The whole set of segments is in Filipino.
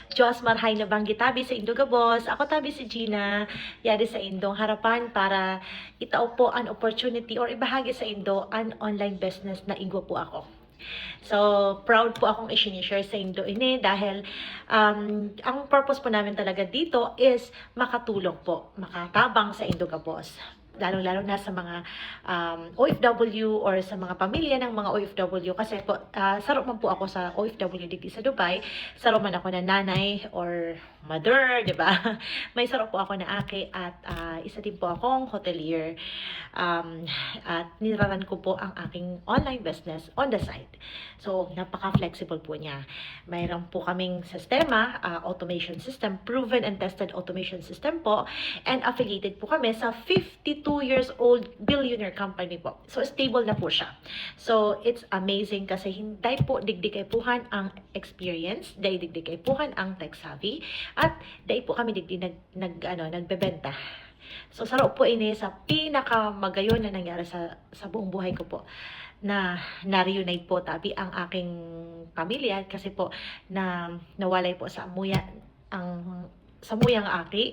Diyos marhay na bang gitabi sa Indo Gabos. Ako tabi si Gina, yari sa Indong harapan para itao po an opportunity or ibahagi sa Indo an online business na igwa po ako. So, proud po akong i-share sa Indo ini dahil ang purpose po namin talaga dito is makatulong po, makatabang sa Indo Gabos. Lalo-lalo na sa mga OFW or sa mga pamilya ng mga OFW kasi po, saro man po ako sa OFW dito sa Dubai, saro man ako na nanay or mother, di ba? May saro po ako na aki at isa din po akong hotelier at niraran ko po ang aking online business on the side. So, napaka-flexible po niya. Mayroon po kaming sistema, automation system, proven and tested automation system po, and affiliated po kami sa 52 years old billionaire company po. So, stable na po siya. So, it's amazing kasi hindi po digdikaypuhan ang experience, dahil digdikaypuhan ang tech savvy, at dahil po kami nagbebenta. So, saro po ini sa pinakamagayon na nangyari sa buong buhay ko po na na-reunite po tabi ang aking pamilya kasi po na nawalay po sa muyang aki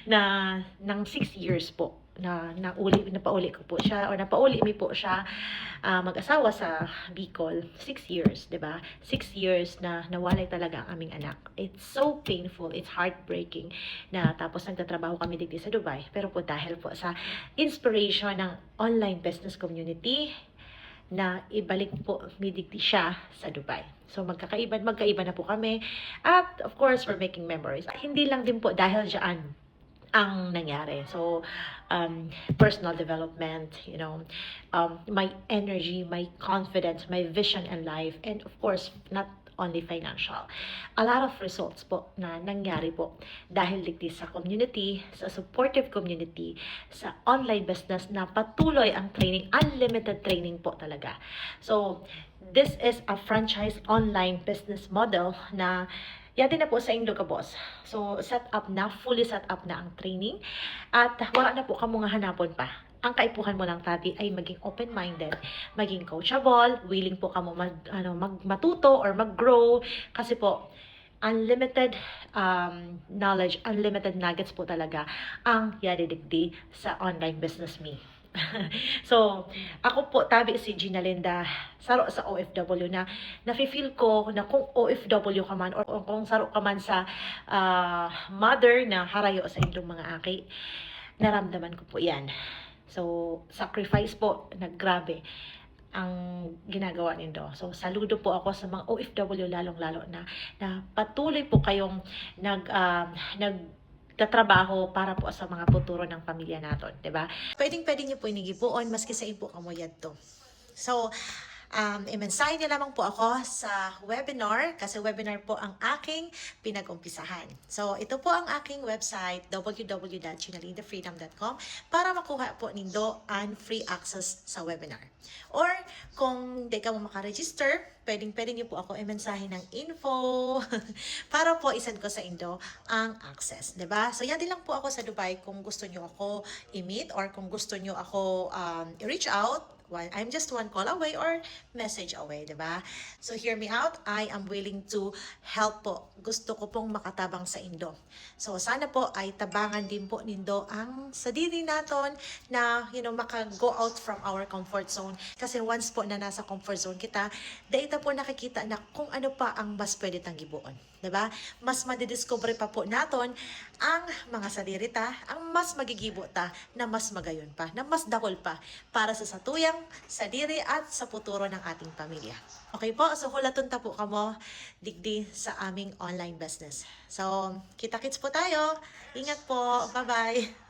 na ng 6 years po napauli ko po siya or napauli mi po siya mag-asawa sa Bicol. 6 years, 'di ba? 6 years na nawalay talaga ang aming anak. It's so painful, it's heartbreaking na tapos nagtatrabaho kami dito sa Dubai. Pero po dahil po sa inspiration ng online business community na ibalik po midigdi siya sa Dubai. So magkaiba na po kami at of course we're making memories. Hindi lang din po dahil diyan ang nangyari. So, personal development, my energy, my confidence, my vision in life, and of course, not only financial. A lot of results po na nangyari po dahil digdi sa community, sa supportive community, sa online business na patuloy ang training, unlimited training po talaga. So, this is a franchise online business model na yati na po sa Indo Gabos. So, fully set up na ang training. At wala na po kamo nga hanapon pa. Ang kaipuhan mo lang tabi ay maging open-minded, maging coachable, willing po kamo matuto or mag-grow. Kasi po, unlimited knowledge, unlimited nuggets po talaga ang yadidigdi sa online business me. So, ako po, tabi si Gina Linda, saro sa OFW na nafe-feel ko na kung OFW ka man or kung saro ka man sa mother na harayo sa inyong mga aki, naramdaman ko po yan. So, sacrifice po, naggrabe ang ginagawa nindo. So, saludo po ako sa mga OFW lalong-lalo na patuloy po kayong katrabaho para po sa mga futuro ng pamilya natin, 'di ba? Pwedeng niyo po inigibuon maski sa ipo kamo yadto. So, i-mensahe niyo lamang po ako sa webinar kasi webinar po ang aking pinag-umpisahan. So, ito po ang aking website www.ginalindafreedom.com para makuha po nindo ang free access sa webinar. Or kung di ka mo makaregister, pwedeng niyo po ako i-mensahe ng info para po isend ko sa Indo ang access, 'di ba? So, yan din lang po ako sa Dubai kung gusto niyo ako i-meet or kung gusto niyo ako i-reach out. I'm just one call away or message away, diba? So, hear me out. I am willing to help po. Gusto ko pong makatabang sa Indo. So, sana po ay tabangan din po nindo ang sadiri naton na, maka-go out from our comfort zone. Kasi once po na nasa comfort zone kita, data po nakikita na kung ano pa ang mas pwede tang gibuon. Diba? Mas madidiscover pa po naton ang mga sadiri ta, ang mas magigibo ta, na mas magayon pa, na mas dakol pa para sa satuyang, sadiri at sa futuro ng ating pamilya. Okay po? So, hulaton ta po kamo digdi sa aming online business. So, kita-kits po tayo. Ingat po. Bye-bye.